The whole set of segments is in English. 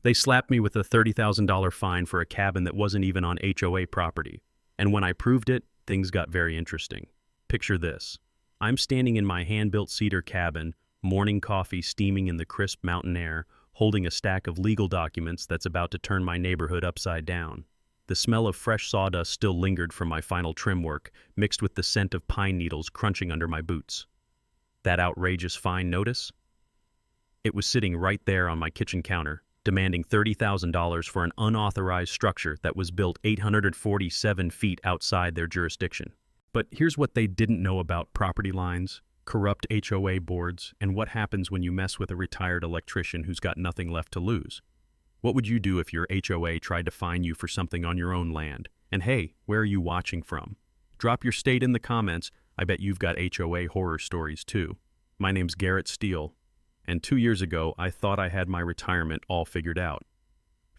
They slapped me with a $30,000 fine for a cabin that wasn't even on HOA property. And when I proved it, things got very interesting. Picture this. I'm standing in my hand-built cedar cabin, morning coffee steaming in the crisp mountain air, holding a stack of legal documents that's about to turn my neighborhood upside down. The smell of fresh sawdust still lingered from my final trim work, mixed with the scent of pine needles crunching under my boots. That outrageous fine notice? It was sitting right there on my kitchen counter, demanding $30,000 for an unauthorized structure that was built 847 feet outside their jurisdiction. But here's what they didn't know about property lines, corrupt HOA boards, and what happens when you mess with a retired electrician who's got nothing left to lose. What would you do if your HOA tried to fine you for something on your own land? And hey, where are you watching from? Drop your state in the comments. I bet you've got HOA horror stories too. My name's Garrett Steele, and 2 years ago I thought I had my retirement all figured out.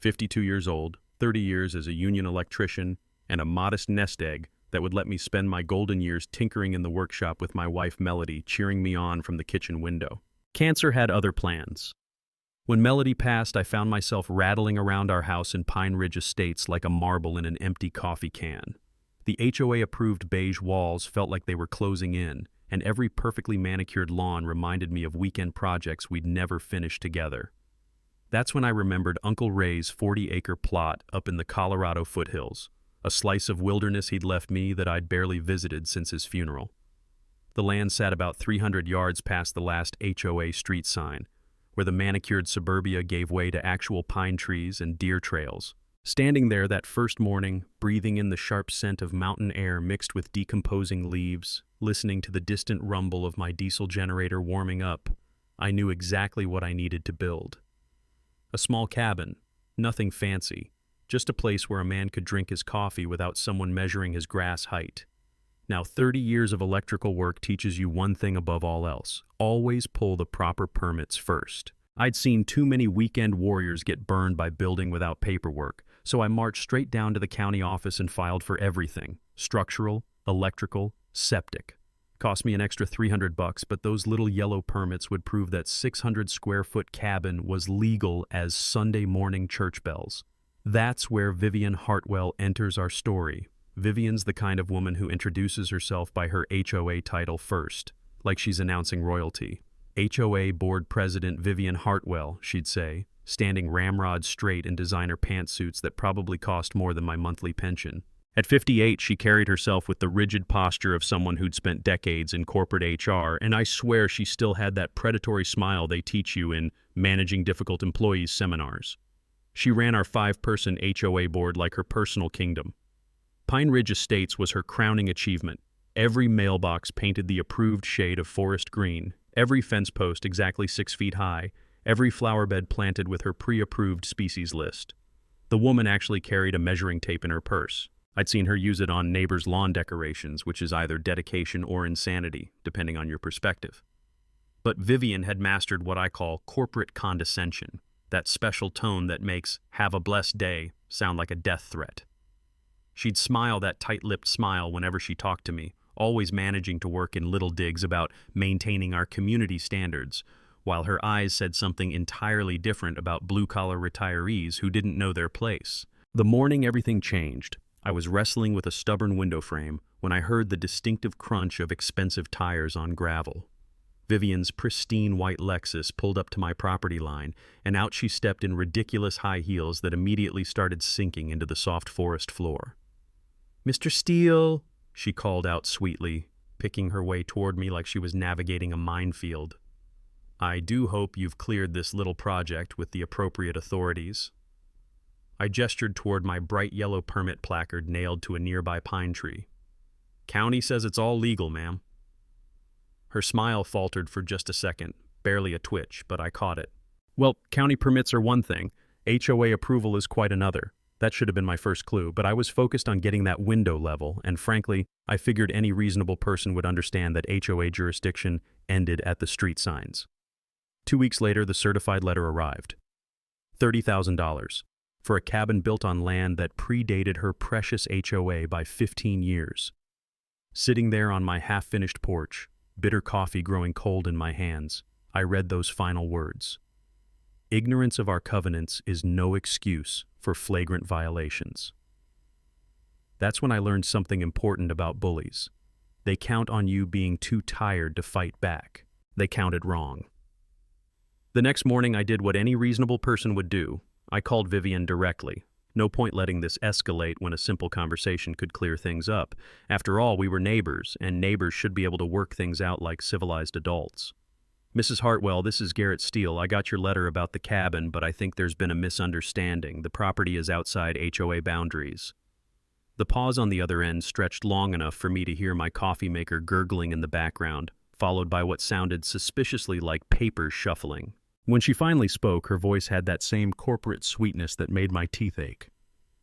52 years old, 30 years as a union electrician, and a modest nest egg that would let me spend my golden years tinkering in the workshop with my wife Melody cheering me on from the kitchen window. Cancer had other plans. When Melody passed, I found myself rattling around our house in Pine Ridge Estates like a marble in an empty coffee can. The HOA-approved beige walls felt like they were closing in, and every perfectly manicured lawn reminded me of weekend projects we'd never finish together. That's when I remembered Uncle Ray's 40-acre plot up in the Colorado foothills, a slice of wilderness he'd left me that I'd barely visited since his funeral. The land sat about 300 yards past the last HOA street sign, where the manicured suburbia gave way to actual pine trees and deer trails. Standing there that first morning, breathing in the sharp scent of mountain air mixed with decomposing leaves, listening to the distant rumble of my diesel generator warming up, I knew exactly what I needed to build. A small cabin, nothing fancy, just a place where a man could drink his coffee without someone measuring his grass height. Now, 30 years of electrical work teaches you one thing above all else: always pull the proper permits first. I'd seen too many weekend warriors get burned by building without paperwork, so I marched straight down to the county office and filed for everything: structural, electrical, septic. Cost me an extra $300, but those little yellow permits would prove that 600-square-foot cabin was legal as Sunday morning church bells. That's where Vivian Hartwell enters our story. Vivian's the kind of woman who introduces herself by her HOA title first, like she's announcing royalty. HOA Board President Vivian Hartwell, she'd say, standing ramrod straight in designer pantsuits that probably cost more than my monthly pension. At 58, she carried herself with the rigid posture of someone who'd spent decades in corporate HR, and I swear she still had that predatory smile they teach you in Managing Difficult Employees seminars. She ran our 5-person HOA board like her personal kingdom. Pine Ridge Estates was her crowning achievement. Every mailbox painted the approved shade of forest green, every fence post exactly 6 feet high, every flower bed planted with her pre-approved species list. The woman actually carried a measuring tape in her purse. I'd seen her use it on neighbors' lawn decorations, which is either dedication or insanity, depending on your perspective. But Vivian had mastered what I call corporate condescension, that special tone that makes "have a blessed day" sound like a death threat. She'd smile that tight-lipped smile whenever she talked to me, always managing to work in little digs about maintaining our community standards, while her eyes said something entirely different about blue-collar retirees who didn't know their place. The morning everything changed. I was wrestling with a stubborn window frame when I heard the distinctive crunch of expensive tires on gravel. Vivian's pristine white Lexus pulled up to my property line, and out she stepped in ridiculous high heels that immediately started sinking into the soft forest floor. "Mr. Steele," she called out sweetly, picking her way toward me like she was navigating a minefield. "I do hope you've cleared this little project with the appropriate authorities." I gestured toward my bright yellow permit placard nailed to a nearby pine tree. "County says it's all legal, ma'am." Her smile faltered for just a second, barely a twitch, but I caught it. "Well, county permits are one thing. HOA approval is quite another. That should have been my first clue, but I was focused on getting that window level, and frankly, I figured any reasonable person would understand that HOA jurisdiction ended at the street signs. 2 weeks later, the certified letter arrived. $30,000 for a cabin built on land that predated her precious HOA by 15 years. Sitting there on my half-finished porch, bitter coffee growing cold in my hands, I read those final words. Ignorance of our covenants is no excuse for flagrant violations. That's when I learned something important about bullies. They count on you being too tired to fight back. They counted wrong. The next morning, I did what any reasonable person would do. I called Vivian directly. No point letting this escalate when a simple conversation could clear things up. After all, we were neighbors, and neighbors should be able to work things out like civilized adults. Mrs. Hartwell, this is Garrett Steele. I got your letter about the cabin, but I think there's been a misunderstanding. The property is outside HOA boundaries. The pause on the other end stretched long enough for me to hear my coffee maker gurgling in the background, followed by what sounded suspiciously like papers shuffling. When she finally spoke, her voice had that same corporate sweetness that made my teeth ache.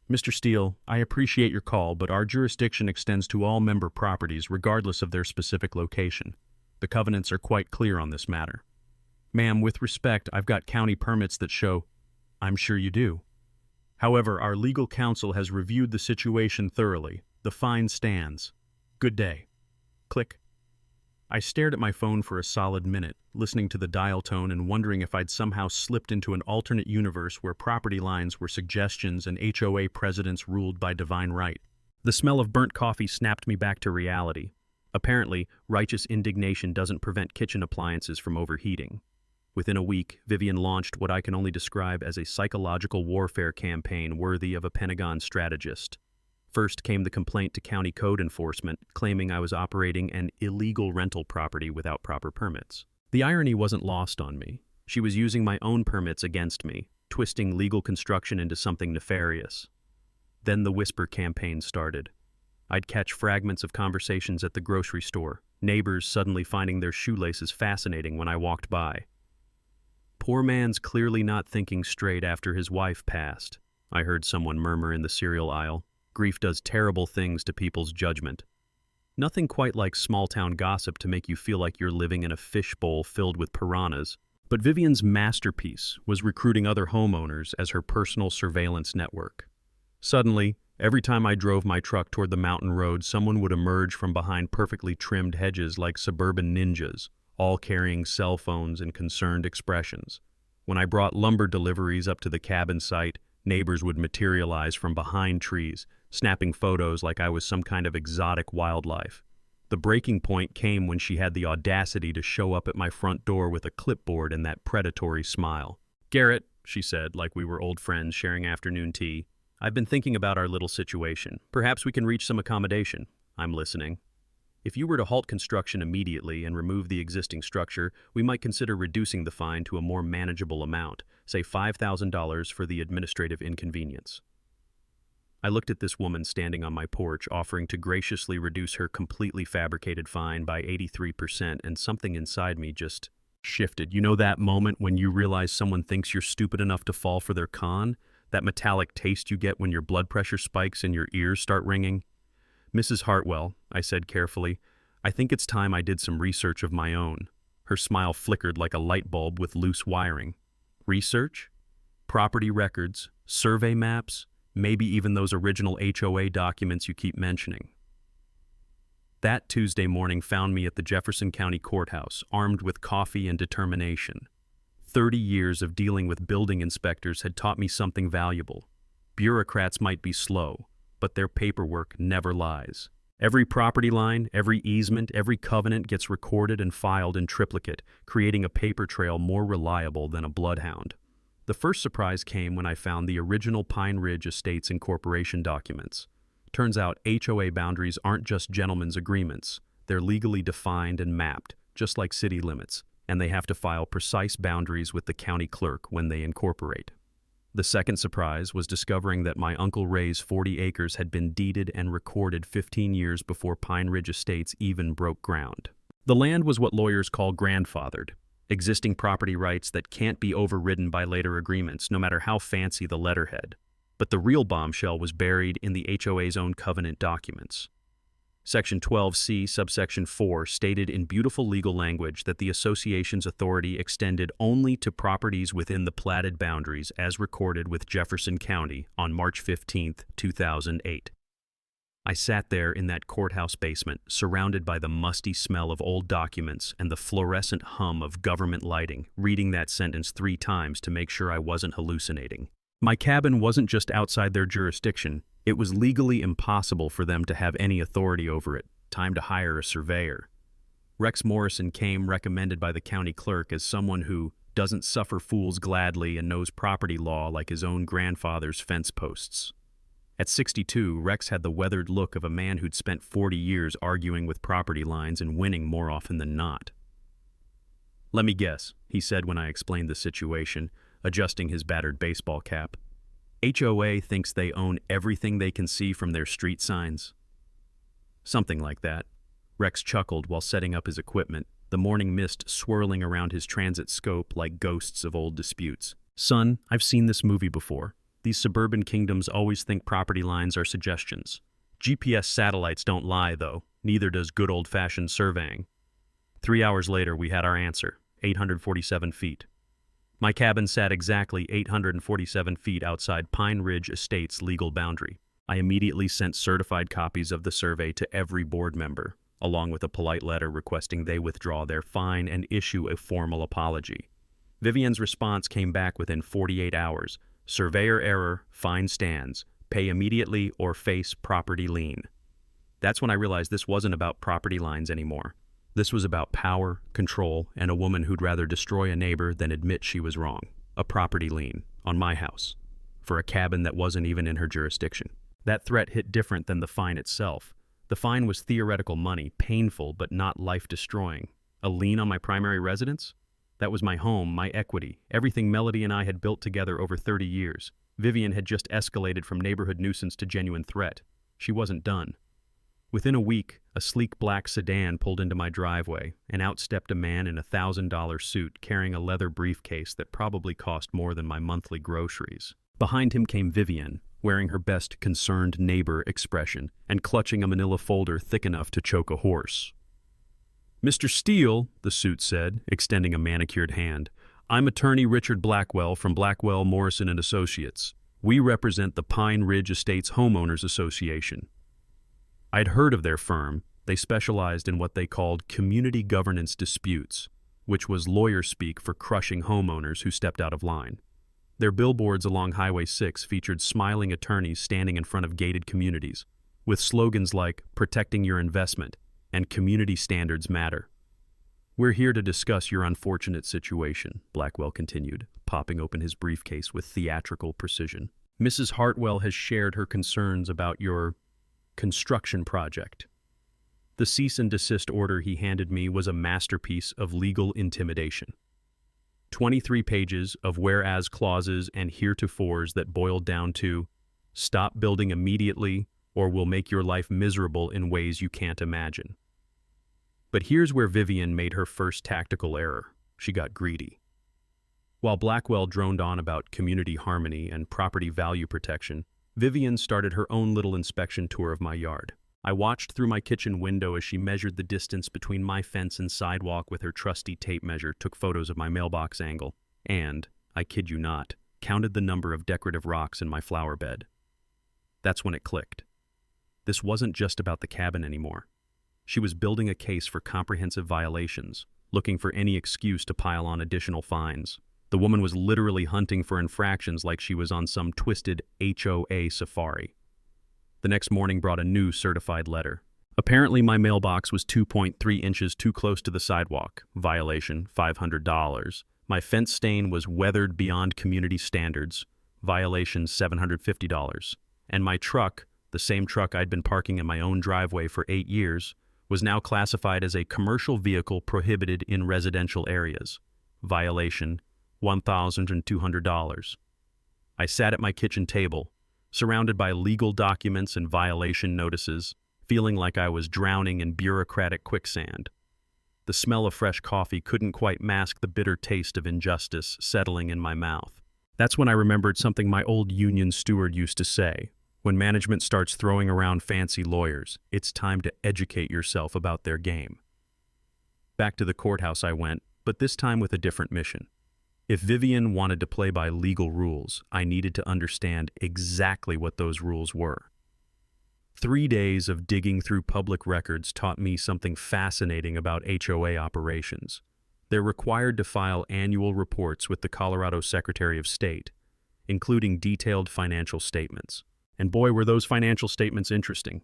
Mr. Steele, I appreciate your call, but our jurisdiction extends to all member properties regardless of their specific location. The covenants are quite clear on this matter. Ma'am, with respect, I've got county permits that show. I'm sure you do. However, our legal counsel has reviewed the situation thoroughly. The fine stands. Good day. Click. I stared at my phone for a solid minute, listening to the dial tone and wondering if I'd somehow slipped into an alternate universe where property lines were suggestions and HOA presidents ruled by divine right. The smell of burnt coffee snapped me back to reality. Apparently, righteous indignation doesn't prevent kitchen appliances from overheating. Within a week, Vivian launched what I can only describe as a psychological warfare campaign worthy of a Pentagon strategist. First came the complaint to county code enforcement, claiming I was operating an illegal rental property without proper permits. The irony wasn't lost on me. She was using my own permits against me, twisting legal construction into something nefarious. Then the whisper campaign started. I'd catch fragments of conversations at the grocery store, neighbors suddenly finding their shoelaces fascinating when I walked by. Poor man's clearly not thinking straight after his wife passed, I heard someone murmur in the cereal aisle. Grief does terrible things to people's judgment. Nothing quite like small-town gossip to make you feel like you're living in a fishbowl filled with piranhas. But Vivian's masterpiece was recruiting other homeowners as her personal surveillance network. Suddenly, every time I drove my truck toward the mountain road, someone would emerge from behind perfectly trimmed hedges like suburban ninjas, all carrying cell phones and concerned expressions. When I brought lumber deliveries up to the cabin site, neighbors would materialize from behind trees, snapping photos like I was some kind of exotic wildlife. The breaking point came when she had the audacity to show up at my front door with a clipboard and that predatory smile. "Garrett," she said, like we were old friends sharing afternoon tea, "I've been thinking about our little situation. Perhaps we can reach some accommodation." "I'm listening." "If you were to halt construction immediately and remove the existing structure, we might consider reducing the fine to a more manageable amount, say $5,000 for the administrative inconvenience." I looked at this woman standing on my porch, offering to graciously reduce her completely fabricated fine by 83%, and something inside me just shifted. You know that moment when you realize someone thinks you're stupid enough to fall for their con? That metallic taste you get when your blood pressure spikes and your ears start ringing? "Mrs. Hartwell," I said carefully, "I think it's time I did some research of my own." Her smile flickered like a light bulb with loose wiring. "Research? Property records, survey maps, maybe even those original HOA documents you keep mentioning." That Tuesday morning found me at the Jefferson County Courthouse, armed with coffee and determination. 30 years of dealing with building inspectors had taught me something valuable. Bureaucrats might be slow, but their paperwork never lies. Every property line, every easement, every covenant gets recorded and filed in triplicate, creating a paper trail more reliable than a bloodhound. The first surprise came when I found the original Pine Ridge Estates Incorporation documents. Turns out HOA boundaries aren't just gentlemen's agreements. They're legally defined and mapped, just like city limits, and they have to file precise boundaries with the county clerk when they incorporate. The second surprise was discovering that my Uncle Ray's 40 acres had been deeded and recorded 15 years before Pine Ridge Estates even broke ground. The land was what lawyers call grandfathered, existing property rights that can't be overridden by later agreements, no matter how fancy the letterhead. But the real bombshell was buried in the HOA's own covenant documents. Section 12C, subsection 4, stated in beautiful legal language that the association's authority extended only to properties within the platted boundaries as recorded with Jefferson County on March 15, 2008. I sat there in that courthouse basement, surrounded by the musty smell of old documents and the fluorescent hum of government lighting, reading that sentence 3 times to make sure I wasn't hallucinating. My cabin wasn't just outside their jurisdiction. It was legally impossible for them to have any authority over it. Time to hire a surveyor. Rex Morrison came recommended by the county clerk as someone who doesn't suffer fools gladly and knows property law like his own grandfather's fence posts. At 62, Rex had the weathered look of a man who'd spent 40 years arguing with property lines and winning more often than not. "Let me guess," he said when I explained the situation, adjusting his battered baseball cap. "HOA thinks they own everything they can see from their street signs?" "Something like that." Rex chuckled while setting up his equipment, the morning mist swirling around his transit scope like ghosts of old disputes. "Son, I've seen this movie before. These suburban kingdoms always think property lines are suggestions. GPS satellites don't lie, though. Neither does good old-fashioned surveying." 3 hours later, we had our answer, 847 feet. My cabin sat exactly 847 feet outside Pine Ridge Estate's legal boundary. I immediately sent certified copies of the survey to every board member, along with a polite letter requesting they withdraw their fine and issue a formal apology. Vivian's response came back within 48 hours. "Surveyor error, fine stands. Pay immediately or face property lien." That's when I realized this wasn't about property lines anymore. This was about power, control, and a woman who'd rather destroy a neighbor than admit she was wrong. A property lien on my house for a cabin that wasn't even in her jurisdiction. That threat hit different than the fine itself. The fine was theoretical money, painful but not life-destroying. A lien on my primary residence? That was my home, my equity, everything Melody and I had built together over 30 years. Vivian had just escalated from neighborhood nuisance to genuine threat. She wasn't done. Within a week, a sleek black sedan pulled into my driveway, and out stepped a man in a $1,000 suit carrying a leather briefcase that probably cost more than my monthly groceries. Behind him came Vivian, wearing her best concerned neighbor expression and clutching a manila folder thick enough to choke a horse. "Mr. Steele," the suit said, extending a manicured hand, "I'm attorney Richard Blackwell from Blackwell, Morrison & Associates. We represent the Pine Ridge Estates Homeowners Association." I'd heard of their firm. They specialized in what they called community governance disputes, which was lawyer speak for crushing homeowners who stepped out of line. Their billboards along Highway 6 featured smiling attorneys standing in front of gated communities, with slogans like "Protecting Your Investment" and "Community Standards Matter." "We're here to discuss your unfortunate situation," Blackwell continued, popping open his briefcase with theatrical precision. "Mrs. Hartwell has shared her concerns about your construction project." The cease and desist order he handed me was a masterpiece of legal intimidation. 23 pages of whereas clauses and heretofores that boiled down to, "Stop building immediately or we'll make your life miserable in ways you can't imagine." But here's where Vivian made her first tactical error. She got greedy. While Blackwell droned on about community harmony and property value protection, Vivian started her own little inspection tour of my yard. I watched through my kitchen window as she measured the distance between my fence and sidewalk with her trusty tape measure, took photos of my mailbox angle, and, I kid you not, counted the number of decorative rocks in my flower bed. That's when it clicked. This wasn't just about the cabin anymore. She was building a case for comprehensive violations, looking for any excuse to pile on additional fines. The woman was literally hunting for infractions like she was on some twisted HOA safari. The next morning brought a new certified letter. Apparently my mailbox was 2.3 inches too close to the sidewalk. Violation, $500. My fence stain was weathered beyond community standards. Violation, $750. And my truck, the same truck I'd been parking in my own driveway for 8 years, was now classified as a commercial vehicle prohibited in residential areas. Violation, $1,200. I sat at my kitchen table, surrounded by legal documents and violation notices, feeling like I was drowning in bureaucratic quicksand. The smell of fresh coffee couldn't quite mask the bitter taste of injustice settling in my mouth. That's when I remembered something my old union steward used to say. When management starts throwing around fancy lawyers, it's time to educate yourself about their game. Back to the courthouse I went, but this time with a different mission. If Vivian wanted to play by legal rules, I needed to understand exactly what those rules were. 3 days of digging through public records taught me something fascinating about HOA operations. They're required to file annual reports with the Colorado Secretary of State, including detailed financial statements. And boy, were those financial statements interesting.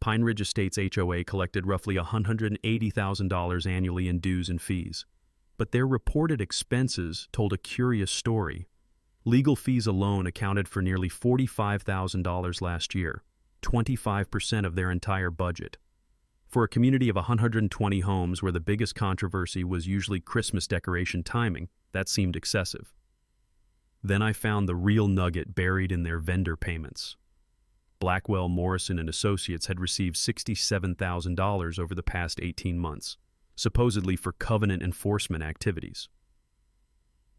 Pine Ridge Estates HOA collected roughly $180,000 annually in dues and fees. But their reported expenses told a curious story. Legal fees alone accounted for nearly $45,000 last year, 25% of their entire budget. For a community of 120 homes where the biggest controversy was usually Christmas decoration timing, that seemed excessive. Then I found the real nugget buried in their vendor payments. Blackwell, Morrison & Associates had received $67,000 over the past 18 months, supposedly for covenant enforcement activities.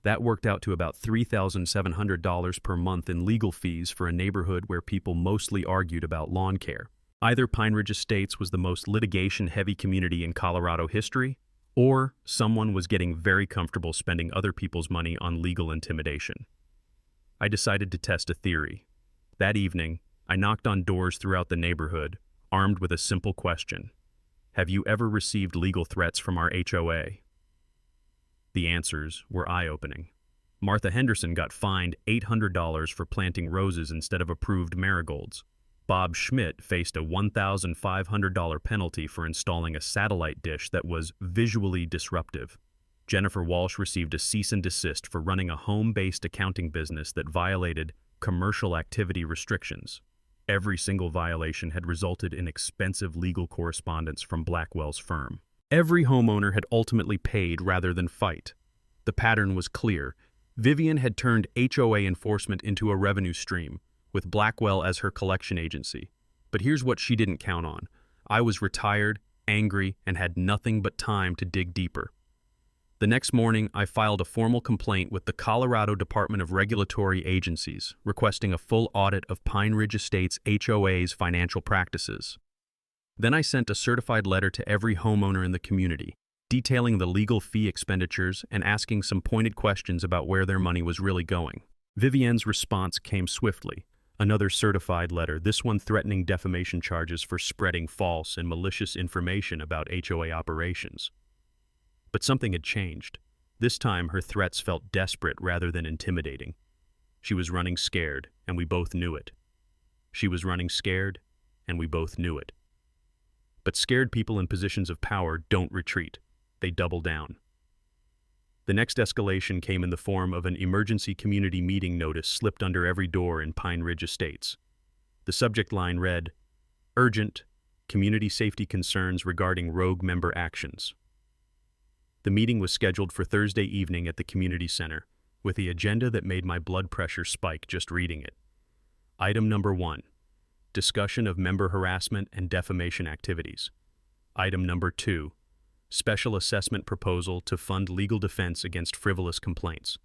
That worked out to about $3,700 per month in legal fees for a neighborhood where people mostly argued about lawn care. Either Pine Ridge Estates was the most litigation-heavy community in Colorado history, or someone was getting very comfortable spending other people's money on legal intimidation. I decided to test a theory. That evening, I knocked on doors throughout the neighborhood, armed with a simple question. Have you ever received legal threats from our HOA? The answers were eye-opening. Martha Henderson got fined $800 for planting roses instead of approved marigolds. Bob Schmidt faced a $1,500 penalty for installing a satellite dish that was visually disruptive. Jennifer Walsh received a cease and desist for running a home-based accounting business that violated commercial activity restrictions. Every single violation had resulted in expensive legal correspondence from Blackwell's firm. Every homeowner had ultimately paid rather than fight. The pattern was clear. Vivian had turned HOA enforcement into a revenue stream, with Blackwell as her collection agency. But here's what she didn't count on. I was retired, angry, and had nothing but time to dig deeper. The next morning, I filed a formal complaint with the Colorado Department of Regulatory Agencies, requesting a full audit of Pine Ridge Estates HOA's financial practices. Then I sent a certified letter to every homeowner in the community, detailing the legal fee expenditures and asking some pointed questions about where their money was really going. Vivienne's response came swiftly. Another certified letter, this one threatening defamation charges for spreading false and malicious information about HOA operations. But something had changed. This time, her threats felt desperate rather than intimidating. She was running scared, and we both knew it. She was running scared, and we both knew it. But scared people in positions of power don't retreat. They double down. The next escalation came in the form of an emergency community meeting notice slipped under every door in Pine Ridge Estates. The subject line read, "Urgent, community safety concerns regarding rogue member actions." The meeting was scheduled for Thursday evening at the community center, with the agenda that made my blood pressure spike just reading it. Item number 1, discussion of member harassment and defamation activities. Item number 2, special assessment proposal to fund legal defense against frivolous complaints.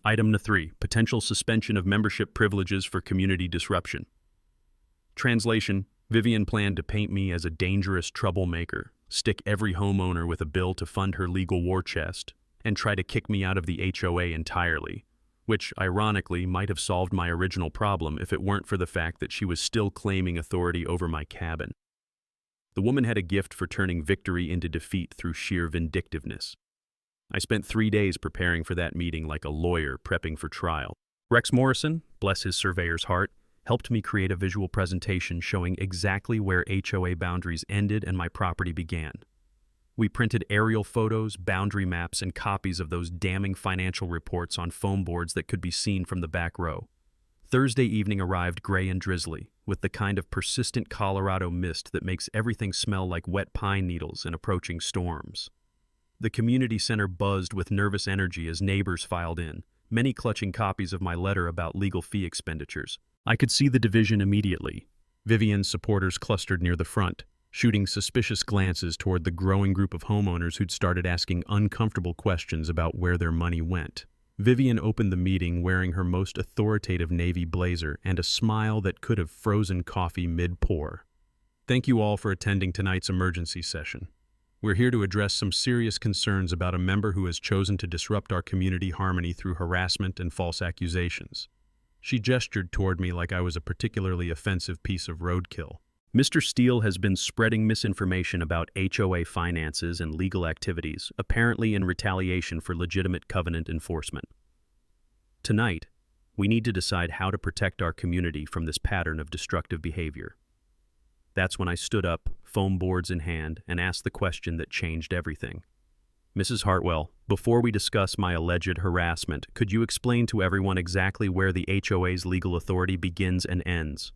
Item number 3, potential suspension of membership privileges for community disruption. Translation, Vivian planned to paint me as a dangerous troublemaker, stick every homeowner with a bill to fund her legal war chest, and try to kick me out of the HOA entirely, which, ironically, might have solved my original problem if it weren't for the fact that she was still claiming authority over my cabin. The woman had a gift for turning victory into defeat through sheer vindictiveness. I spent 3 days preparing for that meeting like a lawyer prepping for trial. Rex Morrison, bless his surveyor's heart, helped me create a visual presentation showing exactly where HOA boundaries ended and my property began. We printed aerial photos, boundary maps, and copies of those damning financial reports on foam boards that could be seen from the back row. Thursday evening arrived gray and drizzly, with the kind of persistent Colorado mist that makes everything smell like wet pine needles in approaching storms. The community center buzzed with nervous energy as neighbors filed in, many clutching copies of my letter about legal fee expenditures. I could see the division immediately. Vivian's supporters clustered near the front, shooting suspicious glances toward the growing group of homeowners who'd started asking uncomfortable questions about where their money went. Vivian opened the meeting wearing her most authoritative navy blazer and a smile that could have frozen coffee mid-pour. Thank you all for attending tonight's emergency session. We're here to address some serious concerns about a member who has chosen to disrupt our community harmony through harassment and false accusations. She gestured toward me like I was a particularly offensive piece of roadkill. Mr. Steele has been spreading misinformation about HOA finances and legal activities, apparently in retaliation for legitimate covenant enforcement. Tonight, we need to decide how to protect our community from this pattern of destructive behavior. That's when I stood up, foam boards in hand, and asked the question that changed everything. Mrs. Hartwell, before we discuss my alleged harassment, could you explain to everyone exactly where the HOA's legal authority begins and ends?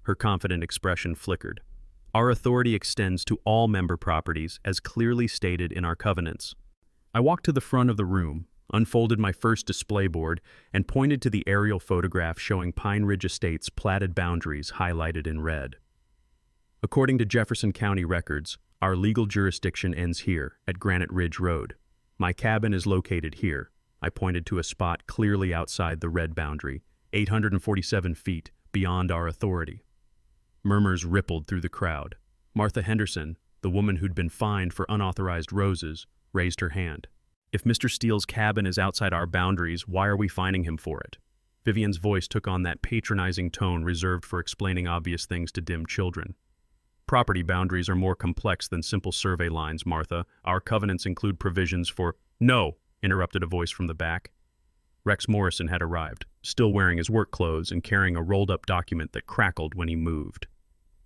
Her confident expression flickered. Our authority extends to all member properties, as clearly stated in our covenants. I walked to the front of the room, unfolded my first display board, and pointed to the aerial photograph showing Pine Ridge Estate's platted boundaries highlighted in red. According to Jefferson County records, our legal jurisdiction ends here, at Granite Ridge Road. My cabin is located here. I pointed to a spot clearly outside the red boundary, 847 feet beyond our authority. Murmurs rippled through the crowd. Martha Henderson, the woman who'd been fined for unauthorized roses, raised her hand. If Mr. Steele's cabin is outside our boundaries, why are we fining him for it? Vivian's voice took on that patronizing tone reserved for explaining obvious things to dim children. Property boundaries are more complex than simple survey lines, Martha. Our covenants include provisions for— No, interrupted a voice from the back. Rex Morrison had arrived, still wearing his work clothes and carrying a rolled-up document that crackled when he moved.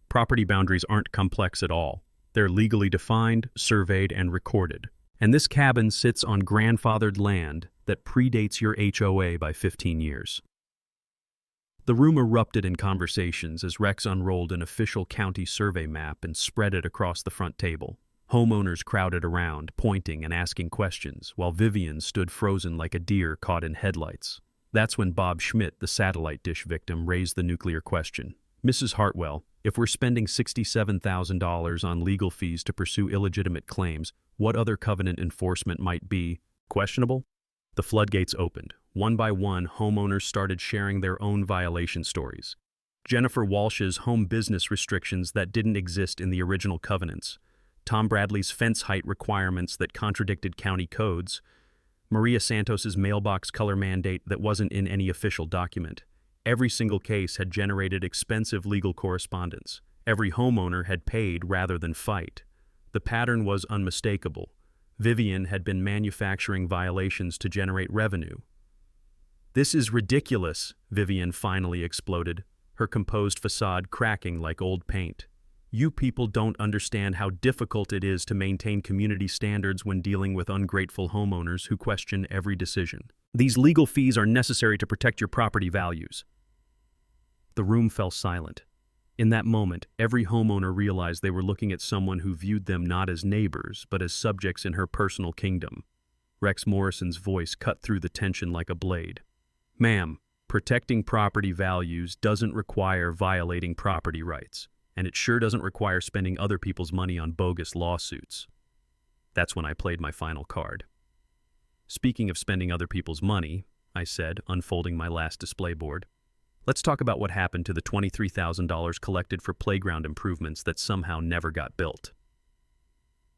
Property boundaries aren't complex at all. They're legally defined, surveyed, and recorded. And this cabin sits on grandfathered land that predates your HOA by 15 years. The room erupted in conversations as Rex unrolled an official county survey map and spread it across the front table. Homeowners crowded around, pointing and asking questions, while Vivian stood frozen like a deer caught in headlights. That's when Bob Schmidt, the satellite dish victim, raised the nuclear question. Mrs. Hartwell, if we're spending $67,000 on legal fees to pursue illegitimate claims, what other covenant enforcement might be questionable? The floodgates opened. One by one, homeowners started sharing their own violation stories. Jennifer Walsh's home business restrictions that didn't exist in the original covenants. Tom Bradley's fence height requirements that contradicted county codes. Maria Santos's mailbox color mandate that wasn't in any official document. Every single case had generated expensive legal correspondence. Every homeowner had paid rather than fight. The pattern was unmistakable. Vivian had been manufacturing violations to generate revenue. "This is ridiculous," Vivian finally exploded, her composed facade cracking like old paint. "You people don't understand how difficult it is to maintain community standards when dealing with ungrateful homeowners who question every decision. These legal fees are necessary to protect your property values." The room fell silent. In that moment, every homeowner realized they were looking at someone who viewed them not as neighbors, but as subjects in her personal kingdom. Rex Morrison's voice cut through the tension like a blade. "Ma'am, protecting property values doesn't require violating property rights, and it sure doesn't require spending other people's money on bogus lawsuits." That's when I played my final card. "Speaking of spending other people's money," I said, unfolding my last display board, "let's talk about what happened to the $23,000 collected for playground improvements that somehow never got built."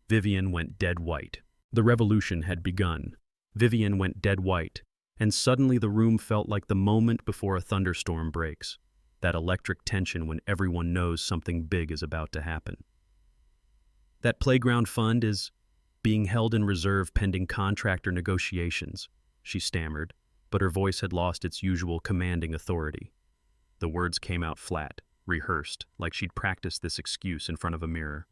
Vivian went dead white. The revolution had begun. Vivian went dead white, and suddenly the room felt like the moment before a thunderstorm breaks. That electric tension when everyone knows something big is about to happen. "That playground fund is being held in reserve pending contractor negotiations," she stammered, but her voice had lost its usual commanding authority. The words came out flat, rehearsed, like she'd practiced this excuse in front of a mirror.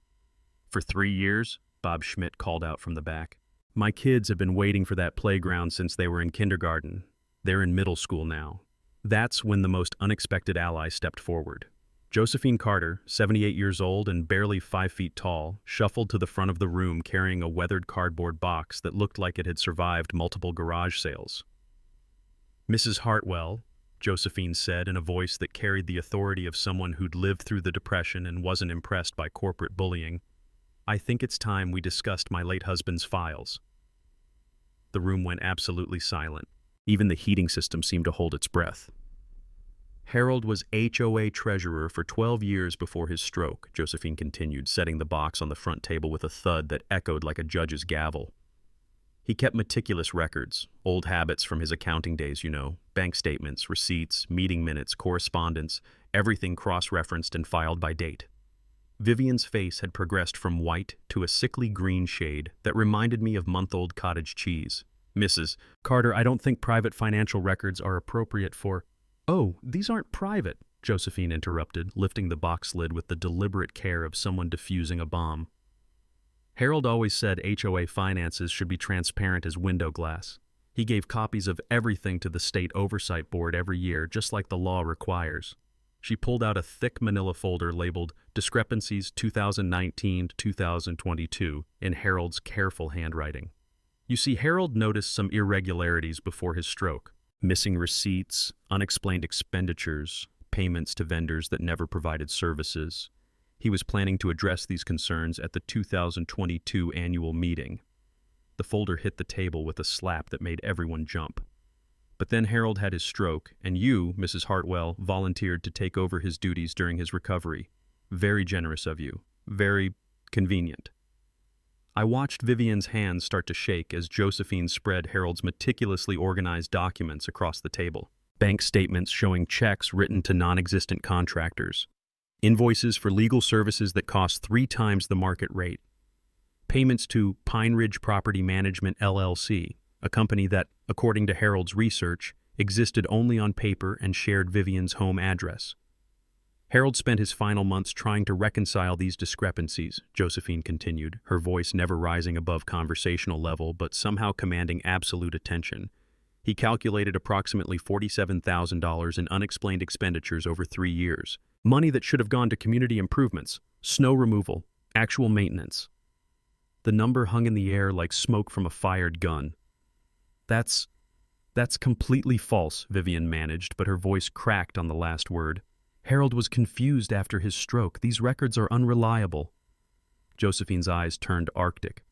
"For 3 years?" Bob Schmidt called out from the back. "My kids have been waiting for that playground since they were in kindergarten. They're in middle school now." That's when the most unexpected ally stepped forward. Josephine Carter, 78 years old and barely 5 feet tall, shuffled to the front of the room carrying a weathered cardboard box that looked like it had survived multiple garage sales. "Mrs. Hartwell," Josephine said in a voice that carried the authority of someone who'd lived through the Depression and wasn't impressed by corporate bullying, "I think it's time we discussed my late husband's files." The room went absolutely silent. Even the heating system seemed to hold its breath. "Harold was HOA treasurer for 12 years before his stroke," Josephine continued, setting the box on the front table with a thud that echoed like a judge's gavel. "He kept meticulous records, old habits from his accounting days, you know, bank statements, receipts, meeting minutes, correspondence, everything cross-referenced and filed by date. Vivian's face had progressed from white to a sickly green shade that reminded me of month-old cottage cheese. "Mrs. Carter, I don't think private financial records are appropriate for—" "Oh, these aren't private," Josephine interrupted, lifting the box lid with the deliberate care of someone defusing a bomb. "Harold always said HOA finances should be transparent as window glass. He gave copies of everything to the State Oversight Board every year, just like the law requires." She pulled out a thick manila folder labeled Discrepancies 2019 to 2022 in Harold's careful handwriting. You see, Harold noticed some irregularities before his stroke. Missing receipts, unexplained expenditures, payments to vendors that never provided services. He was planning to address these concerns at the 2022 annual meeting. The folder hit the table with a slap that made everyone jump. But then Harold had his stroke, and you, Mrs. Hartwell, volunteered to take over his duties during his recovery. Very generous of you. Very convenient. I watched Vivian's hands start to shake as Josephine spread Harold's meticulously organized documents across the table. Bank statements showing checks written to non-existent contractors. Invoices for legal services that cost 3 times the market rate. Payments to Pine Ridge Property Management LLC, a company that, according to Harold's research, existed only on paper and shared Vivian's home address. Harold spent his final months trying to reconcile these discrepancies, Josephine continued, her voice never rising above conversational level but somehow commanding absolute attention. He calculated approximately $47,000 in unexplained expenditures over 3 years. Money that should have gone to community improvements, snow removal, actual maintenance. The number hung in the air like smoke from a fired gun. That's completely false, Vivian managed, but her voice cracked on the last word. Harold was confused after his stroke. These records are unreliable. Josephine's eyes turned arctic.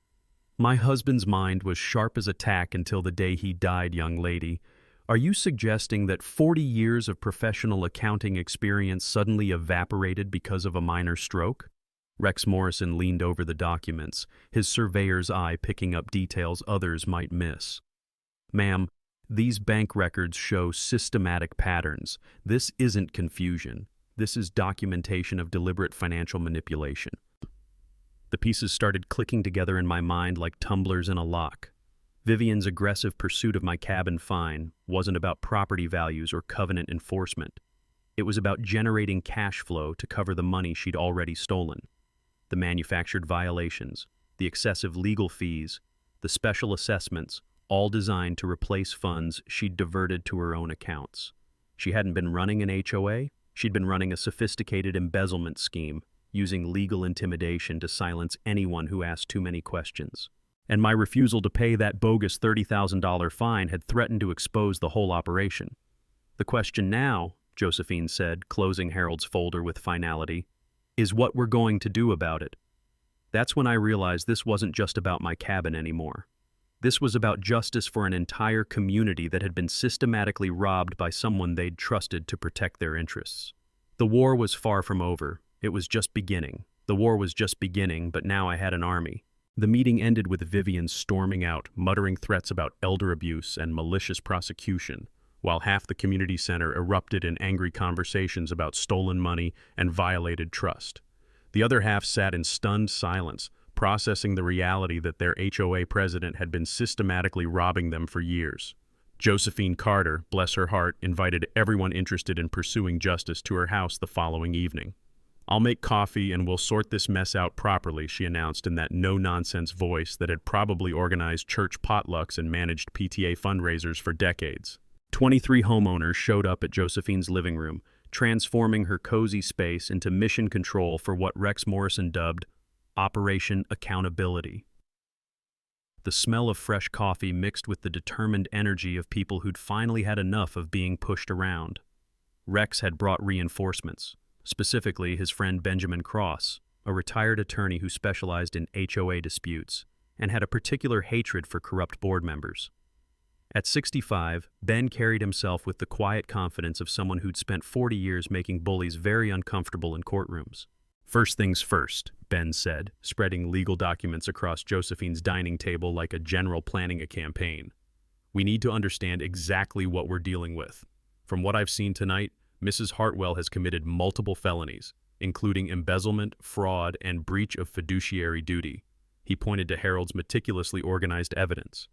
My husband's mind was sharp as a tack until the day he died, young lady. Are you suggesting that 40 years of professional accounting experience suddenly evaporated because of a minor stroke? Rex Morrison leaned over the documents, his surveyor's eye picking up details others might miss. Ma'am, these bank records show systematic patterns. This isn't confusion. This is documentation of deliberate financial manipulation. The pieces started clicking together in my mind like tumblers in a lock. Vivian's aggressive pursuit of my cabin fine wasn't about property values or covenant enforcement. It was about generating cash flow to cover the money she'd already stolen. The manufactured violations, the excessive legal fees, the special assessments, all designed to replace funds she'd diverted to her own accounts. She hadn't been running an HOA, she'd been running a sophisticated embezzlement scheme, using legal intimidation to silence anyone who asked too many questions. And my refusal to pay that bogus $30,000 fine had threatened to expose the whole operation. The question now, Josephine said, closing Harold's folder with finality, is what we're going to do about it. That's when I realized this wasn't just about my cabin anymore. This was about justice for an entire community that had been systematically robbed by someone they'd trusted to protect their interests. The war was far from over. It was just beginning. The war was just beginning, but now I had an army. The meeting ended with Vivian storming out, muttering threats about elder abuse and malicious prosecution, while half the community center erupted in angry conversations about stolen money and violated trust. The other half sat in stunned silence, processing the reality that their HOA president had been systematically robbing them for years. Josephine Carter, bless her heart, invited everyone interested in pursuing justice to her house the following evening. I'll make coffee and we'll sort this mess out properly, she announced in that no-nonsense voice that had probably organized church potlucks and managed PTA fundraisers for decades. 23 homeowners showed up at Josephine's living room, transforming her cozy space into mission control for what Rex Morrison dubbed Operation Accountability. The smell of fresh coffee mixed with the determined energy of people who'd finally had enough of being pushed around. Rex had brought reinforcements, specifically his friend Benjamin Cross, a retired attorney who specialized in HOA disputes and had a particular hatred for corrupt board members. At 65, Ben carried himself with the quiet confidence of someone who'd spent 40 years making bullies very uncomfortable in courtrooms. First things first, Ben said, spreading legal documents across Josephine's dining table like a general planning a campaign. We need to understand exactly what we're dealing with. From what I've seen tonight, Mrs. Hartwell has committed multiple felonies. including embezzlement, fraud, and breach of fiduciary duty. He pointed to Harold's meticulously organized evidence.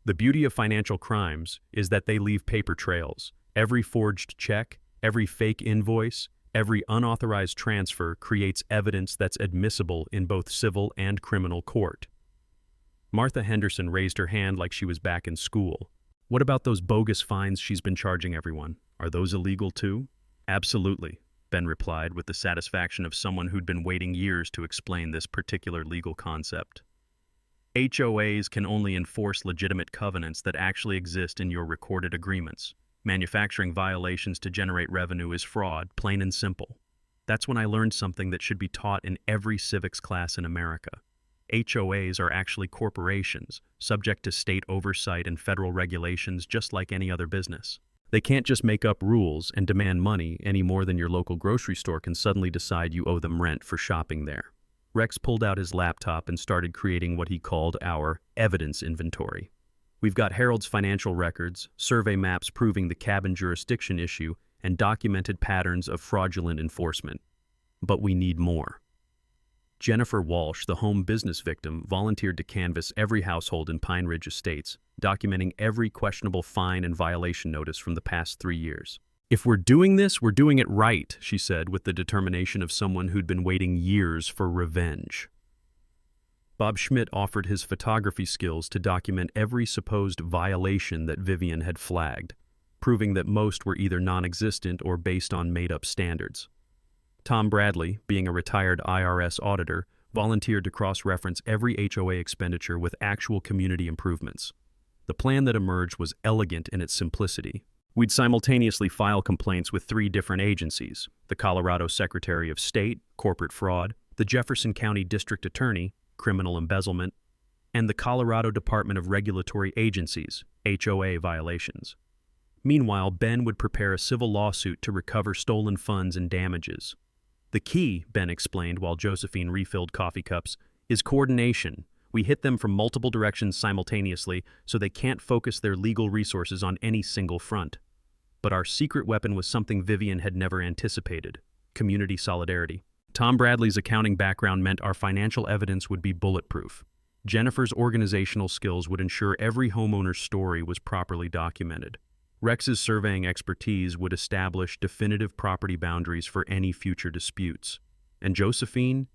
The beauty of financial crimes is that they leave paper trails. Every forged check, every fake invoice, every unauthorized transfer creates evidence that's admissible in both civil and criminal court. Martha Henderson raised her hand like she was back in school. What about those bogus fines she's been charging everyone? Are those illegal too? Absolutely, Ben replied with the satisfaction of someone who'd been waiting years to explain this particular legal concept. HOAs can only enforce legitimate covenants that actually exist in your recorded agreements. Manufacturing violations to generate revenue is fraud, plain and simple. That's when I learned something that should be taught in every civics class in America. HOAs are actually corporations, subject to state oversight and federal regulations just like any other business. They can't just make up rules and demand money any more than your local grocery store can suddenly decide you owe them rent for shopping there. Rex pulled out his laptop and started creating what he called our evidence inventory. We've got Harold's financial records, survey maps proving the cabin jurisdiction issue, and documented patterns of fraudulent enforcement. But we need more. Jennifer Walsh, the home business victim, volunteered to canvass every household in Pine Ridge Estates, documenting every questionable fine and violation notice from the past 3 years. If we're doing this, we're doing it right, she said with the determination of someone who'd been waiting years for revenge. Bob Schmidt offered his photography skills to document every supposed violation that Vivian had flagged, proving that most were either non-existent or based on made-up standards. Tom Bradley, being a retired IRS auditor, volunteered to cross-reference every HOA expenditure with actual community improvements. The plan that emerged was elegant in its simplicity. We'd simultaneously file complaints with 3 different agencies: the Colorado Secretary of State, Corporate Fraud, the Jefferson County District Attorney, Criminal Embezzlement, and the Colorado Department of Regulatory Agencies, HOA Violations. Meanwhile, Ben would prepare a civil lawsuit to recover stolen funds and damages. The key, Ben explained while Josephine refilled coffee cups, is coordination. We hit them from multiple directions simultaneously so they can't focus their legal resources on any single front. But our secret weapon was something Vivian had never anticipated: community solidarity. Tom Bradley's accounting background meant our financial evidence would be bulletproof. Jennifer's organizational skills would ensure every homeowner's story was properly documented. Rex's surveying expertise would establish definitive property boundaries for any future disputes. And Josephine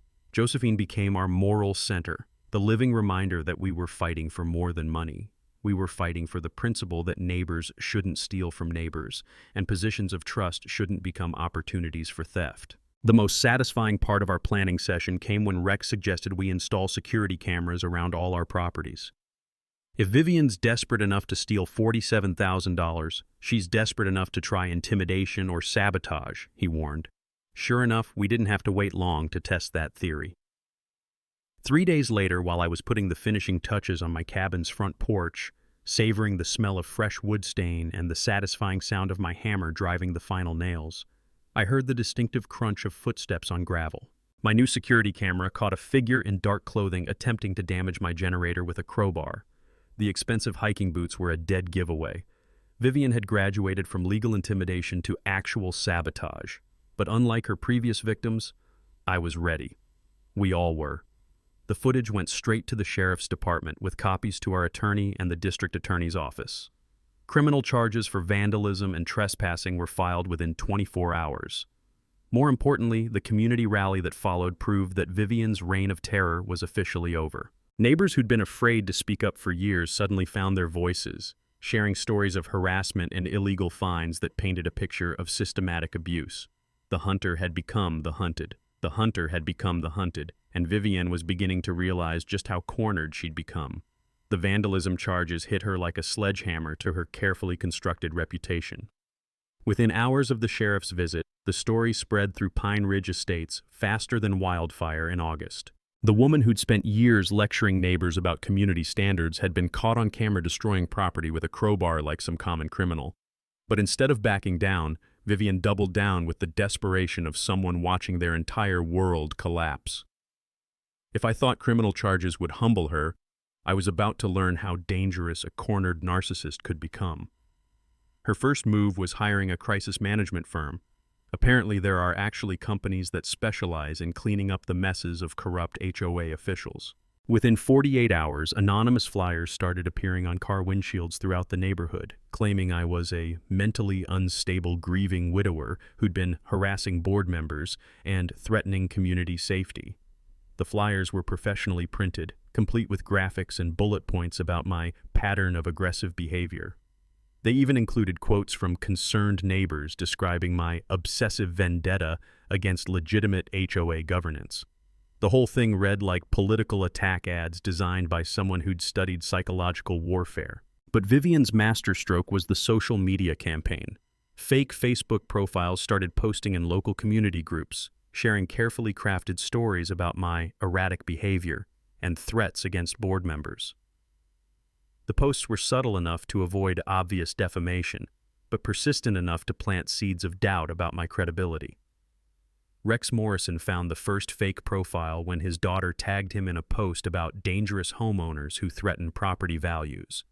became our moral center, the living reminder that we were fighting for more than money. We were fighting for the principle that neighbors shouldn't steal from neighbors, and positions of trust shouldn't become opportunities for theft. The most satisfying part of our planning session came when Rex suggested we install security cameras around all our properties. If Vivian's desperate enough to steal $47,000, she's desperate enough to try intimidation or sabotage, he warned. Sure enough, we didn't have to wait long to test that theory. 3 days later, while I was putting the finishing touches on my cabin's front porch, savoring the smell of fresh wood stain and the satisfying sound of my hammer driving the final nails, I heard the distinctive crunch of footsteps on gravel. My new security camera caught a figure in dark clothing attempting to damage my generator with a crowbar. The expensive hiking boots were a dead giveaway. Vivian had graduated from legal intimidation to actual sabotage. But unlike her previous victims, I was ready. We all were. The footage went straight to the sheriff's department with copies to our attorney and the district attorney's office. Criminal charges for vandalism and trespassing were filed within 24 hours. More importantly, the community rally that followed proved that Vivian's reign of terror was officially over. Neighbors who'd been afraid to speak up for years suddenly found their voices, sharing stories of harassment and illegal fines that painted a picture of systematic abuse. The hunter had become the hunted. The hunter had become the hunted, and Vivian was beginning to realize just how cornered she'd become. The vandalism charges hit her like a sledgehammer to her carefully constructed reputation. Within hours of the sheriff's visit, the story spread through Pine Ridge Estates faster than wildfire in August. The woman who'd spent years lecturing neighbors about community standards had been caught on camera destroying property with a crowbar like some common criminal. But instead of backing down, Vivian doubled down with the desperation of someone watching their entire world collapse. If I thought criminal charges would humble her, I was about to learn how dangerous a cornered narcissist could become. Her first move was hiring a crisis management firm. Apparently, there are actually companies that specialize in cleaning up the messes of corrupt HOA officials. Within 48 hours, anonymous flyers started appearing on car windshields throughout the neighborhood, claiming I was a mentally unstable grieving widower who'd been harassing board members and threatening community safety. The flyers were professionally printed, complete with graphics and bullet points about my pattern of aggressive behavior. They even included quotes from concerned neighbors describing my obsessive vendetta against legitimate HOA governance. The whole thing read like political attack ads designed by someone who'd studied psychological warfare. But Vivian's masterstroke was the social media campaign. Fake Facebook profiles started posting in local community groups, sharing carefully crafted stories about my erratic behavior and threats against board members. The posts were subtle enough to avoid obvious defamation, but persistent enough to plant seeds of doubt about my credibility. Rex Morrison found the first fake profile when his daughter tagged him in a post about dangerous homeowners who threaten property values.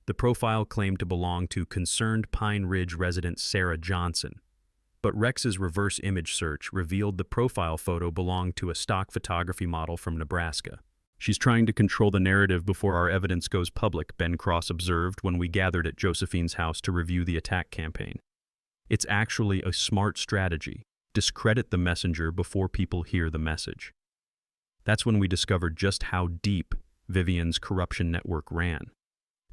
The profile claimed to belong to concerned Pine Ridge resident Sarah Johnson, but Rex's reverse image search revealed the profile photo belonged to a stock photography model from Nebraska. "She's trying to control the narrative before our evidence goes public," Ben Cross observed when we gathered at Josephine's house to review the attack campaign. "It's actually a smart strategy. Discredit the messenger before people hear the message." That's when we discovered just how deep Vivian's corruption network ran.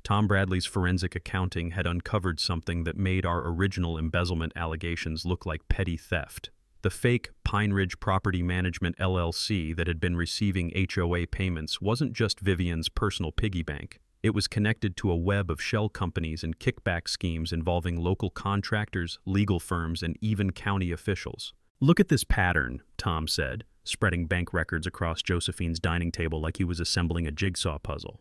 Tom Bradley's forensic accounting had uncovered something that made our original embezzlement allegations look like petty theft. The fake Pine Ridge Property Management LLC that had been receiving HOA payments wasn't just Vivian's personal piggy bank. It was connected to a web of shell companies and kickback schemes involving local contractors, legal firms, and even county officials. "Look at this pattern," Tom said, spreading bank records across Josephine's dining table like he was assembling a jigsaw puzzle.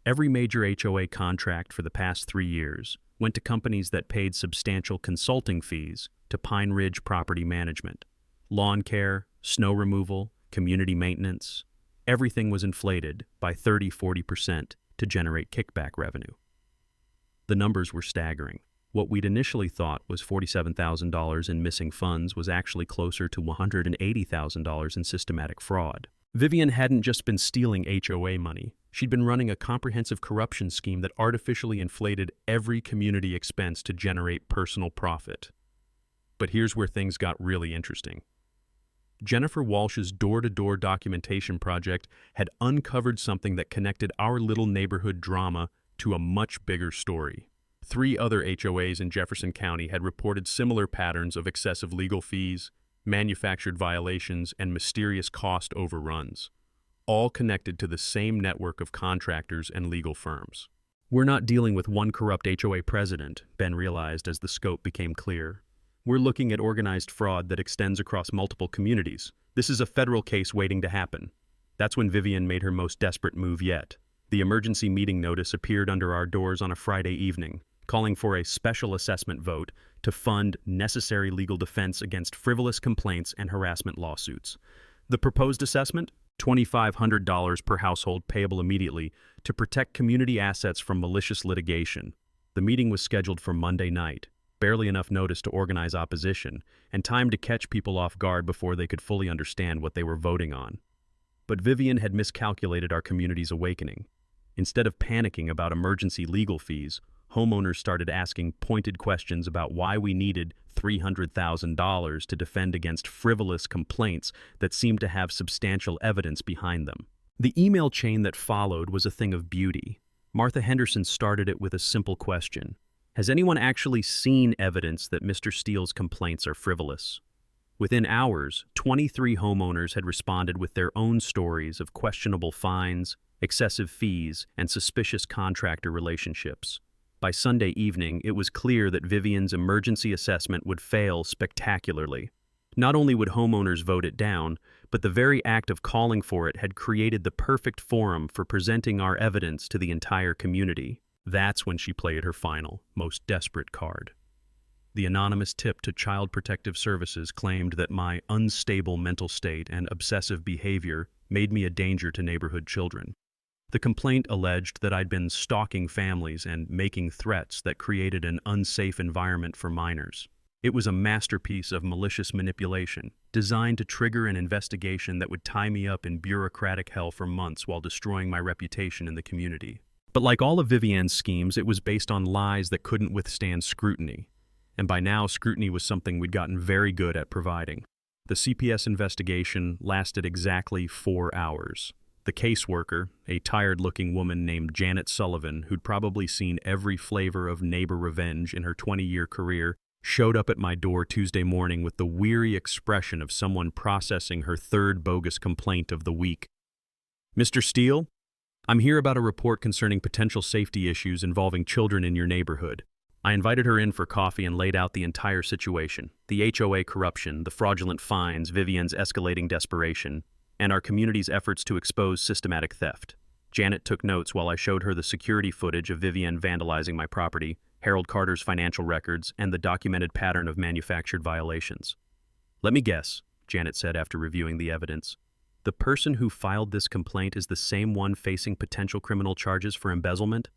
Every major HOA contract for the past 3 years went to companies that paid substantial consulting fees to Pine Ridge Property Management. Lawn care, snow removal, community maintenance, everything was inflated by 30–40% to generate kickback revenue. The numbers were staggering. What we'd initially thought was $47,000 in missing funds was actually closer to $180,000 in systematic fraud. Vivian hadn't just been stealing HOA money. She'd been running a comprehensive corruption scheme that artificially inflated every community expense to generate personal profit. But here's where things got really interesting. Jennifer Walsh's door-to-door documentation project had uncovered something that connected our little neighborhood drama to a much bigger story. 3 other HOAs in Jefferson County had reported similar patterns of excessive legal fees, manufactured violations, and mysterious cost overruns, all connected to the same network of contractors and legal firms. "We're not dealing with one corrupt HOA president," Ben realized as the scope became clear. "We're looking at organized fraud that extends across multiple communities. This is a federal case waiting to happen." That's when Vivian made her most desperate move yet. The emergency meeting notice appeared under our doors on a Friday evening, calling for a special assessment vote to fund necessary legal defense against frivolous complaints and harassment lawsuits. The proposed assessment? $2,500 per household payable immediately to protect community assets from malicious litigation. The meeting was scheduled for Monday night, barely enough notice to organize opposition, and time to catch people off guard before they could fully understand what they were voting on. But Vivian had miscalculated our community's awakening. Instead of panicking about emergency legal fees, homeowners started asking pointed questions about why we needed $300,000 to defend against frivolous complaints that seemed to have substantial evidence behind them. The email chain that followed was a thing of beauty. Martha Henderson started it with a simple question. "Has anyone actually seen evidence that Mr. Steele's complaints are frivolous?" Within hours, 23 homeowners had responded with their own stories of questionable fines, excessive fees, and suspicious contractor relationships. By Sunday evening, it was clear that Vivian's emergency assessment would fail spectacularly. Not only would homeowners vote it down, but the very act of calling for it had created the perfect forum for presenting our evidence to the entire community. That's when she played her final, most desperate card. The anonymous tip to Child Protective Services claimed that my unstable mental state and obsessive behavior made me a danger to neighborhood children. The complaint alleged that I'd been stalking families and making threats that created an unsafe environment for minors. It was a masterpiece of malicious manipulation, designed to trigger an investigation that would tie me up in bureaucratic hell for months while destroying my reputation in the community. But like all of Vivian's schemes, it was based on lies that couldn't withstand scrutiny. And by now, scrutiny was something we'd gotten very good at providing. The CPS investigation lasted exactly 4 hours. The caseworker, a tired-looking woman named Janet Sullivan, who'd probably seen every flavor of neighbor revenge in her 20-year career, showed up at my door Tuesday morning with the weary expression of someone processing her third bogus complaint of the week. "Mr. Steele, I'm here about a report concerning potential safety issues involving children in your neighborhood." I invited her in for coffee and laid out the entire situation: the HOA corruption, the fraudulent fines, Vivian's escalating desperation, and our community's efforts to expose systematic theft. Janet took notes while I showed her the security footage of Vivian vandalizing my property, Harold Carter's financial records, and the documented pattern of manufactured violations. "Let me guess," Janet said after reviewing the evidence. "The person who filed this complaint is the same one facing potential criminal charges for embezzlement?"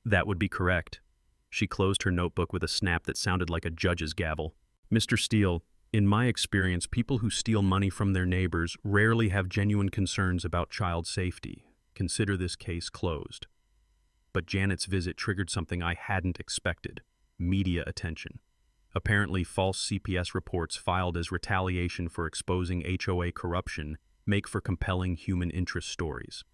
"That would be correct." She closed her notebook with a snap that sounded like a judge's gavel. "Mr. Steele, in my experience, people who steal money from their neighbors rarely have genuine concerns about child safety. Consider this case closed." But Janet's visit triggered something I hadn't expected: media attention. Apparently, false CPS reports filed as retaliation for exposing HOA corruption make for compelling human interest stories.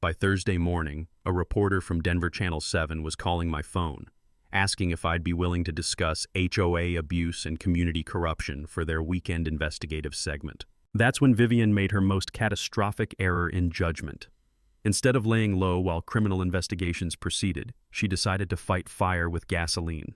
By Thursday morning, a reporter from Denver Channel 7 was calling my phone, asking if I'd be willing to discuss HOA abuse and community corruption for their weekend investigative segment. That's when Vivian made her most catastrophic error in judgment. Instead of laying low while criminal investigations proceeded, she decided to fight fire with gasoline.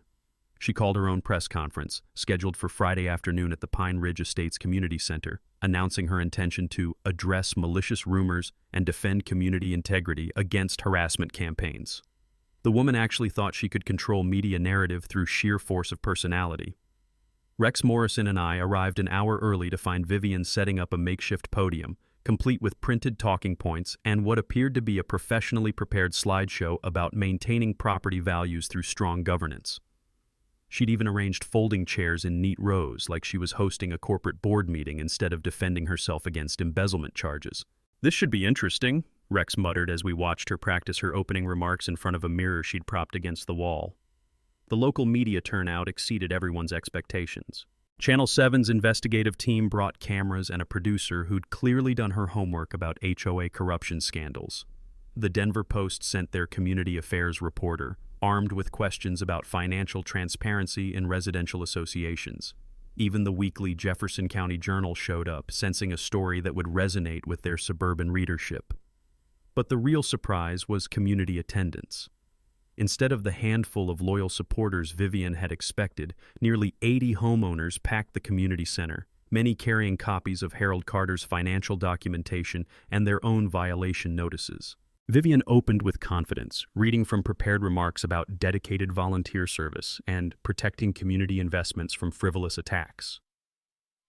She called her own press conference, scheduled for Friday afternoon at the Pine Ridge Estates Community Center, announcing her intention to address malicious rumors and defend community integrity against harassment campaigns. The woman actually thought she could control media narrative through sheer force of personality. Rex Morrison and I arrived an hour early to find Vivian setting up a makeshift podium, complete with printed talking points and what appeared to be a professionally prepared slideshow about maintaining property values through strong governance. She'd even arranged folding chairs in neat rows, like she was hosting a corporate board meeting instead of defending herself against embezzlement charges. "This should be interesting," Rex muttered as we watched her practice her opening remarks in front of a mirror she'd propped against the wall. The local media turnout exceeded everyone's expectations. Channel 7's investigative team brought cameras and a producer who'd clearly done her homework about HOA corruption scandals. The Denver Post sent their community affairs reporter, armed with questions about financial transparency in residential associations. Even the weekly Jefferson County Journal showed up, sensing a story that would resonate with their suburban readership. But the real surprise was community attendance. Instead of the handful of loyal supporters Vivian had expected, nearly 80 homeowners packed the community center, many carrying copies of Harold Carter's financial documentation and their own violation notices. Vivian opened with confidence, reading from prepared remarks about dedicated volunteer service and protecting community investments from frivolous attacks.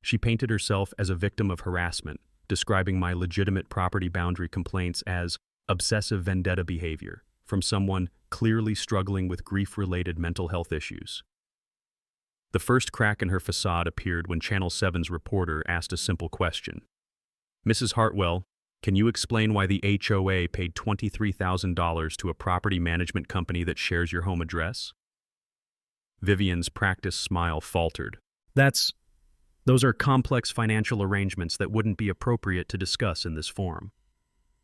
She painted herself as a victim of harassment, describing my legitimate property boundary complaints as obsessive vendetta behavior from someone clearly struggling with grief-related mental health issues. The first crack in her facade appeared when Channel 7's reporter asked a simple question. "Mrs. Hartwell, can you explain why the HOA paid $23,000 to a property management company that shares your home address?" Vivian's practiced smile faltered. Those are complex financial arrangements that wouldn't be appropriate to discuss in this forum."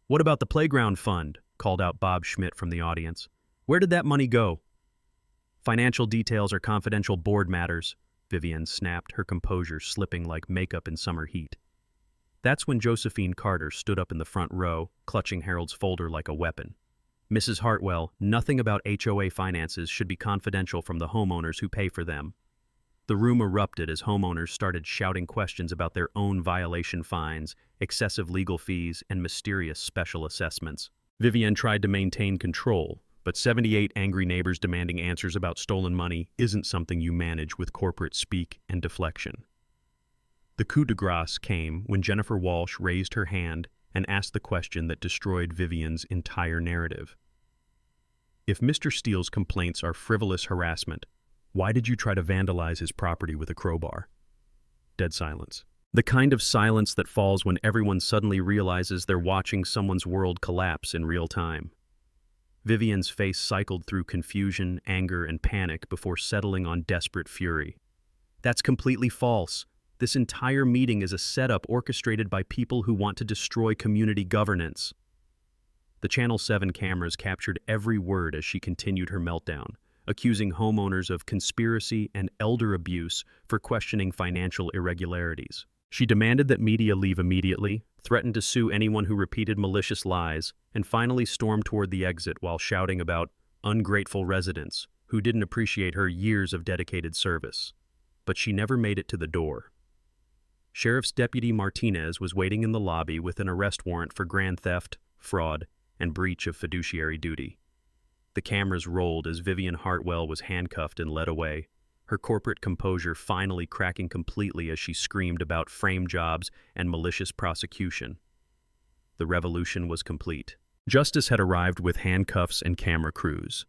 "What about the playground fund?" called out Bob Schmidt from the audience. "Where did that money go?" "Financial details are confidential board matters," Vivian snapped, her composure slipping like makeup in summer heat. That's when Josephine Carter stood up in the front row, clutching Harold's folder like a weapon. "Mrs. Hartwell, nothing about HOA finances should be confidential from the homeowners who pay for them." The room erupted as homeowners started shouting questions about their own violation fines, excessive legal fees, and mysterious special assessments. Vivian tried to maintain control, but 78 angry neighbors demanding answers about stolen money isn't something you manage with corporate speak and deflection. The coup de grace came when Jennifer Walsh raised her hand and asked the question that destroyed Vivian's entire narrative. If Mr. Steele's complaints are frivolous harassment, Why did you try to vandalize his property with a crowbar? Dead silence. The kind of silence that falls when everyone suddenly realizes they're watching someone's world collapse in real time. Vivian's face cycled through confusion, anger, and panic before settling on desperate fury. That's completely false. This entire meeting is a setup orchestrated by people who want to destroy community governance. The Channel 7 cameras captured every word as she continued her meltdown, accusing homeowners of conspiracy and elder abuse for questioning financial irregularities. She demanded that media leave immediately, threatened to sue anyone who repeated malicious lies, and finally stormed toward the exit while shouting about ungrateful residents who didn't appreciate her years of dedicated service. But she never made it to the door. Sheriff's Deputy Martinez was waiting in the lobby with an arrest warrant for grand theft, fraud, and breach of fiduciary duty. The cameras rolled as Vivian Hartwell was handcuffed and led away, her corporate composure finally cracking completely as she screamed about frame jobs and malicious prosecution. The revolution was complete. Justice had arrived with handcuffs and camera crews.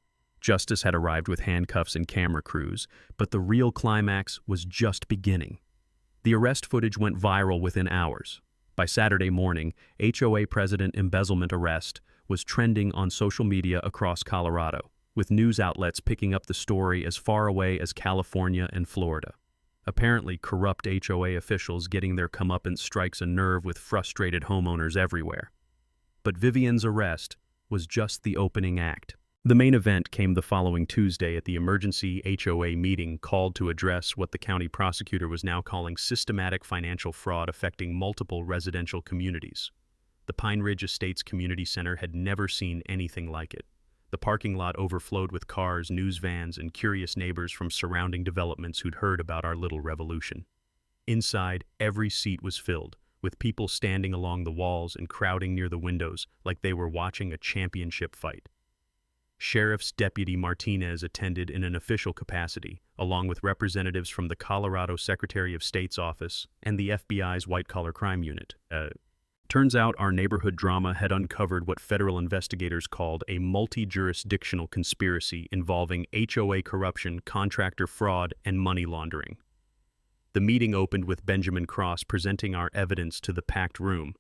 But the real climax was just beginning. The arrest footage went viral within hours. By Saturday morning, HOA President embezzlement arrest was trending on social media across Colorado, with news outlets picking up the story as far away as California and Florida. Apparently, corrupt HOA officials getting their comeuppance strikes a nerve with frustrated homeowners everywhere. But Vivian's arrest was just the opening act. The main event came the following Tuesday at the emergency HOA meeting called to address what the county prosecutor was now calling systematic financial fraud affecting multiple residential communities. The Pine Ridge Estates Community Center had never seen anything like it. The parking lot overflowed with cars, news vans, and curious neighbors from surrounding developments who'd heard about our little revolution. Inside, every seat was filled, with people standing along the walls and crowding near the windows like they were watching a championship fight. Sheriff's Deputy Martinez attended in an official capacity, along with representatives from the Colorado Secretary of State's office and the FBI's white-collar crime unit. Turns out our neighborhood drama had uncovered what federal investigators called a multi-jurisdictional conspiracy involving HOA corruption, contractor fraud, and money laundering. The meeting opened with Benjamin Cross presenting our evidence to the packed room.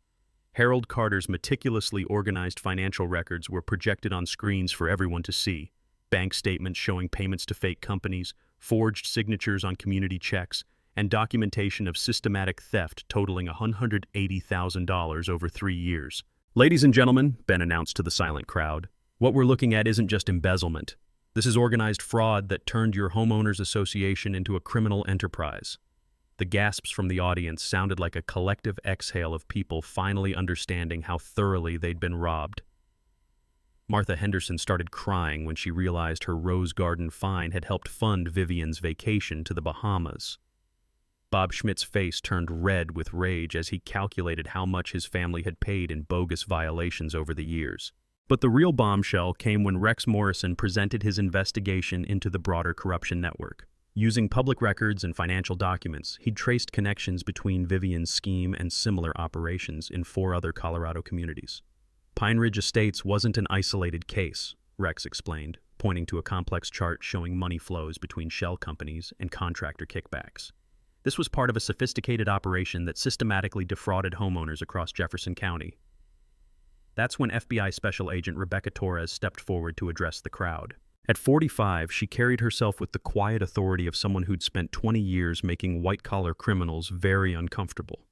Harold Carter's meticulously organized financial records were projected on screens for everyone to see. Bank statements showing payments to fake companies, forged signatures on community checks, and documentation of systematic theft totaling $180,000 over 3 years. Ladies and gentlemen, Ben announced to the silent crowd, what we're looking at isn't just embezzlement. This is organized fraud that turned your homeowners association into a criminal enterprise. The gasps from the audience sounded like a collective exhale of people finally understanding how thoroughly they'd been robbed. Martha Henderson started crying when she realized her Rose Garden fine had helped fund Vivian's vacation to the Bahamas. Bob Schmidt's face turned red with rage as he calculated how much his family had paid in bogus violations over the years. But the real bombshell came when Rex Morrison presented his investigation into the broader corruption network. Using public records and financial documents, he'd traced connections between Vivian's scheme and similar operations in 4 other Colorado communities. Pine Ridge Estates wasn't an isolated case, Rex explained, pointing to a complex chart showing money flows between shell companies and contractor kickbacks. This was part of a sophisticated operation that systematically defrauded homeowners across Jefferson County. That's when FBI Special Agent Rebecca Torres stepped forward to address the crowd. At 45, she carried herself with the quiet authority of someone who'd spent 20 years making white-collar criminals very uncomfortable.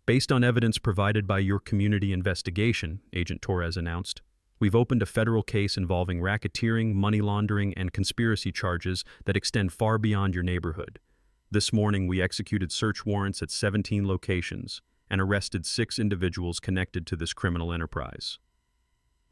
Based on evidence provided by your community investigation, Agent Torres announced, we've opened a federal case involving racketeering, money laundering, and conspiracy charges that extend far beyond your neighborhood. This morning, we executed search warrants at 17 locations and arrested 6 individuals connected to this criminal enterprise.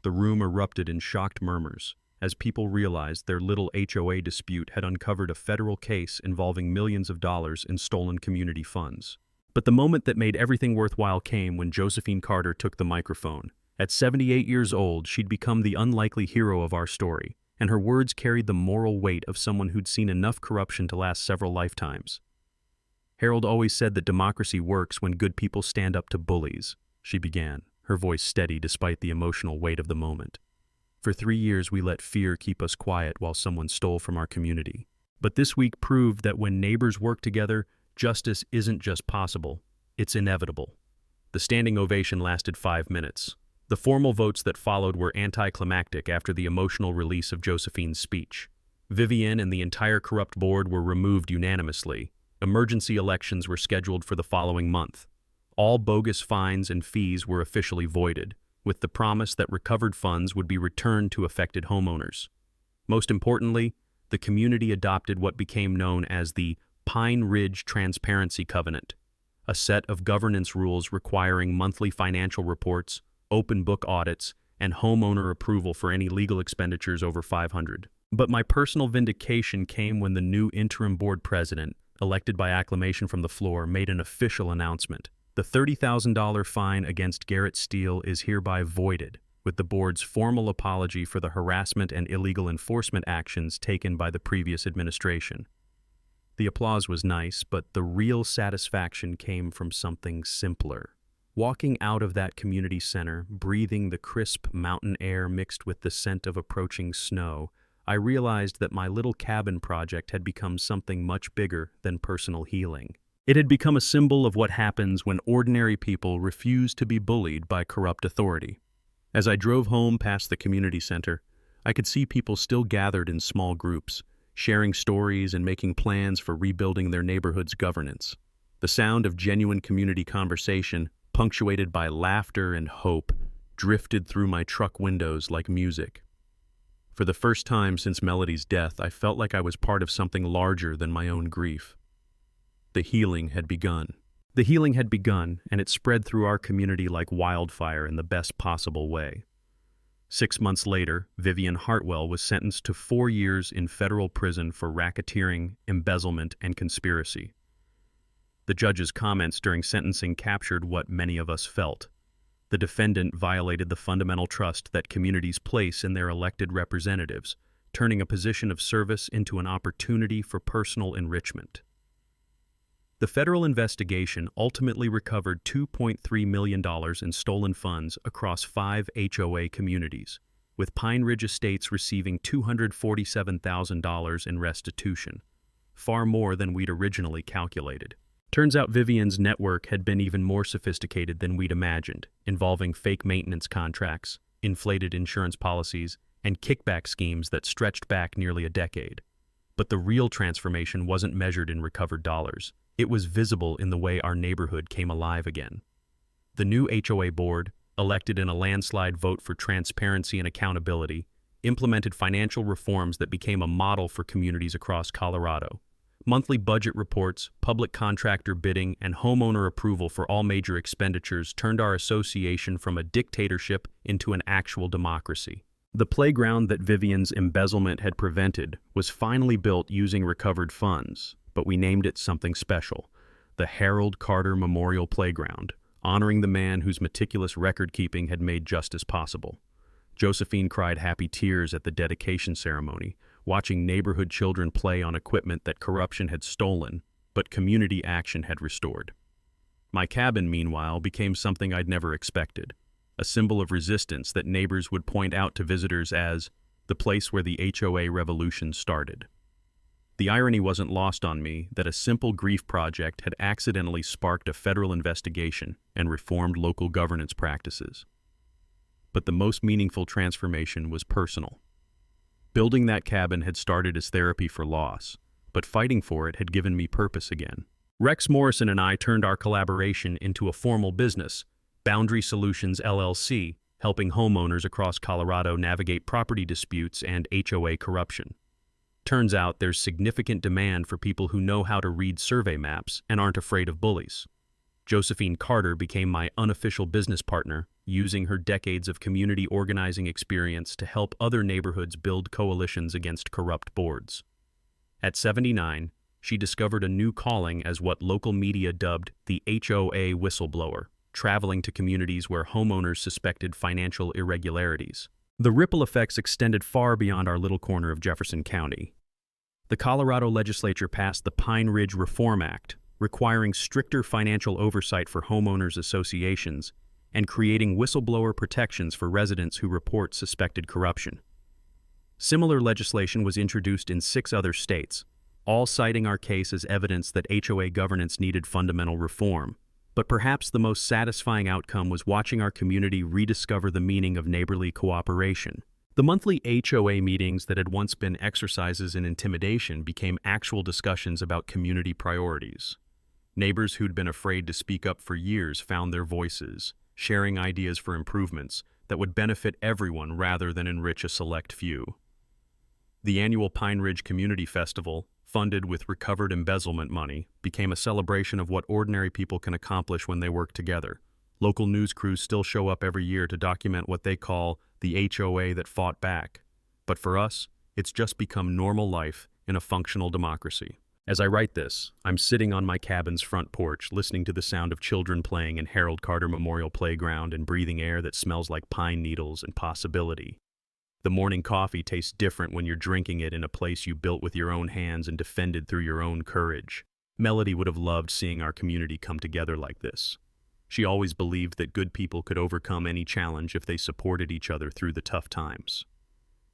The room erupted in shocked murmurs as people realized their little HOA dispute had uncovered a federal case involving millions of dollars in stolen community funds. But the moment that made everything worthwhile came when Josephine Carter took the microphone. At 78 years old, she'd become the unlikely hero of our story, and her words carried the moral weight of someone who'd seen enough corruption to last several lifetimes. Harold always said that democracy works when good people stand up to bullies, she began, her voice steady despite the emotional weight of the moment. For 3 years, we let fear keep us quiet while someone stole from our community. But this week proved that when neighbors work together, justice isn't just possible, it's inevitable. The standing ovation lasted 5 minutes. The formal votes that followed were anticlimactic after the emotional release of Josephine's speech. Vivian and the entire corrupt board were removed unanimously. Emergency elections were scheduled for the following month. All bogus fines and fees were officially voided, with the promise that recovered funds would be returned to affected homeowners. Most importantly, the community adopted what became known as the Pine Ridge Transparency Covenant, a set of governance rules requiring monthly financial reports, open book audits, and homeowner approval for any legal expenditures over $500. But my personal vindication came when the new interim board president, elected by acclamation from the floor, made an official announcement. The $30,000 fine against Garrett Steele is hereby voided, with the board's formal apology for the harassment and illegal enforcement actions taken by the previous administration. The applause was nice, but the real satisfaction came from something simpler. Walking out of that community center, breathing the crisp mountain air mixed with the scent of approaching snow, I realized that my little cabin project had become something much bigger than personal healing. It had become a symbol of what happens when ordinary people refuse to be bullied by corrupt authority. As I drove home past the community center, I could see people still gathered in small groups, sharing stories and making plans for rebuilding their neighborhood's governance. The sound of genuine community conversation, punctuated by laughter and hope, drifted through my truck windows like music. For the first time since Melody's death, I felt like I was part of something larger than my own grief. The healing had begun. The healing had begun, and it spread through our community like wildfire in the best possible way. 6 months later, Vivian Hartwell was sentenced to 4 years in federal prison for racketeering, embezzlement, and conspiracy. The judge's comments during sentencing captured what many of us felt. The defendant violated the fundamental trust that communities place in their elected representatives, turning a position of service into an opportunity for personal enrichment. The federal investigation ultimately recovered $2.3 million in stolen funds across 5 HOA communities, with Pine Ridge Estates receiving $247,000 in restitution, far more than we'd originally calculated. Turns out Vivian's network had been even more sophisticated than we'd imagined, involving fake maintenance contracts, inflated insurance policies, and kickback schemes that stretched back nearly a decade. But the real transformation wasn't measured in recovered dollars. It was visible in the way our neighborhood came alive again. The new HOA board, elected in a landslide vote for transparency and accountability, implemented financial reforms that became a model for communities across Colorado. Monthly budget reports, public contractor bidding, and homeowner approval for all major expenditures turned our association from a dictatorship into an actual democracy. The playground that Vivian's embezzlement had prevented was finally built using recovered funds, but we named it something special, the Harold Carter Memorial Playground, honoring the man whose meticulous record-keeping had made justice possible. Josephine cried happy tears at the dedication ceremony, watching neighborhood children play on equipment that corruption had stolen, but community action had restored. My cabin, meanwhile, became something I'd never expected, a symbol of resistance that neighbors would point out to visitors as the place where the HOA revolution started. The irony wasn't lost on me that a simple grief project had accidentally sparked a federal investigation and reformed local governance practices. But the most meaningful transformation was personal. Building that cabin had started as therapy for loss, but fighting for it had given me purpose again. Rex Morrison and I turned our collaboration into a formal business, Boundary Solutions LLC, helping homeowners across Colorado navigate property disputes and HOA corruption. Turns out there's significant demand for people who know how to read survey maps and aren't afraid of bullies. Josephine Carter became my unofficial business partner, using her decades of community organizing experience to help other neighborhoods build coalitions against corrupt boards. At 79, she discovered a new calling as what local media dubbed the HOA whistleblower, traveling to communities where homeowners suspected financial irregularities. The ripple effects extended far beyond our little corner of Jefferson County. The Colorado legislature passed the Pine Ridge Reform Act, requiring stricter financial oversight for homeowners associations, and creating whistleblower protections for residents who report suspected corruption. Similar legislation was introduced in 6 other states, all citing our case as evidence that HOA governance needed fundamental reform. But perhaps the most satisfying outcome was watching our community rediscover the meaning of neighborly cooperation. The monthly HOA meetings that had once been exercises in intimidation became actual discussions about community priorities. Neighbors who'd been afraid to speak up for years found their voices, sharing ideas for improvements that would benefit everyone rather than enrich a select few. The annual Pine Ridge Community Festival, funded with recovered embezzlement money, became a celebration of what ordinary people can accomplish when they work together. Local news crews still show up every year to document what they call the HOA that fought back. But for us, it's just become normal life in a functional democracy. As I write this, I'm sitting on my cabin's front porch, listening to the sound of children playing in Harold Carter Memorial Playground and breathing air that smells like pine needles and possibility. The morning coffee tastes different when you're drinking it in a place you built with your own hands and defended through your own courage. Melody would have loved seeing our community come together like this. She always believed that good people could overcome any challenge if they supported each other through the tough times.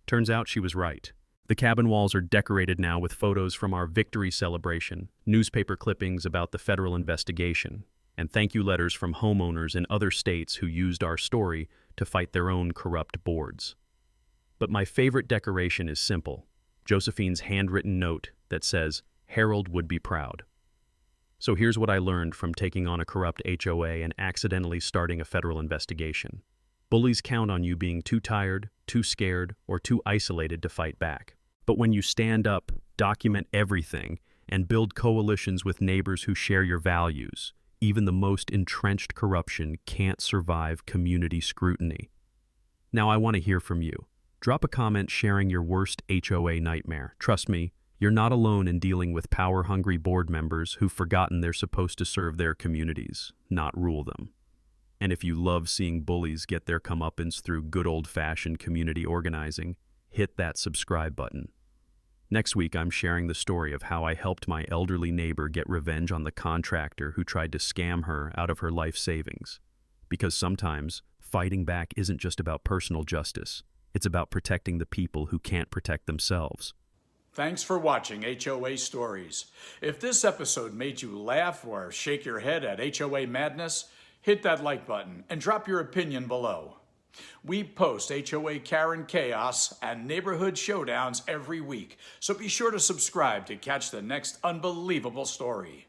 Turns out she was right. The cabin walls are decorated now with photos from our victory celebration, newspaper clippings about the federal investigation, and thank you letters from homeowners in other states who used our story to fight their own corrupt boards. But my favorite decoration is simple, Josephine's handwritten note that says, "Harold would be proud." So here's what I learned from taking on a corrupt HOA and accidentally starting a federal investigation. Bullies count on you being too tired, too scared, or too isolated to fight back. But when you stand up, document everything, and build coalitions with neighbors who share your values, even the most entrenched corruption can't survive community scrutiny. Now I want to hear from you. Drop a comment sharing your worst HOA nightmare. Trust me, you're not alone in dealing with power-hungry board members who've forgotten they're supposed to serve their communities, not rule them. And if you love seeing bullies get their comeuppance through good old-fashioned community organizing, hit that subscribe button. Next week, I'm sharing the story of how I helped my elderly neighbor get revenge on the contractor who tried to scam her out of her life savings. Because sometimes, fighting back isn't just about personal justice. It's about protecting the people who can't protect themselves. Thanks for watching HOA Stories. If this episode made you laugh or shake your head at HOA madness, hit that like button and drop your opinion below. We post HOA Karen chaos and neighborhood showdowns every week, so be sure to subscribe to catch the next unbelievable story.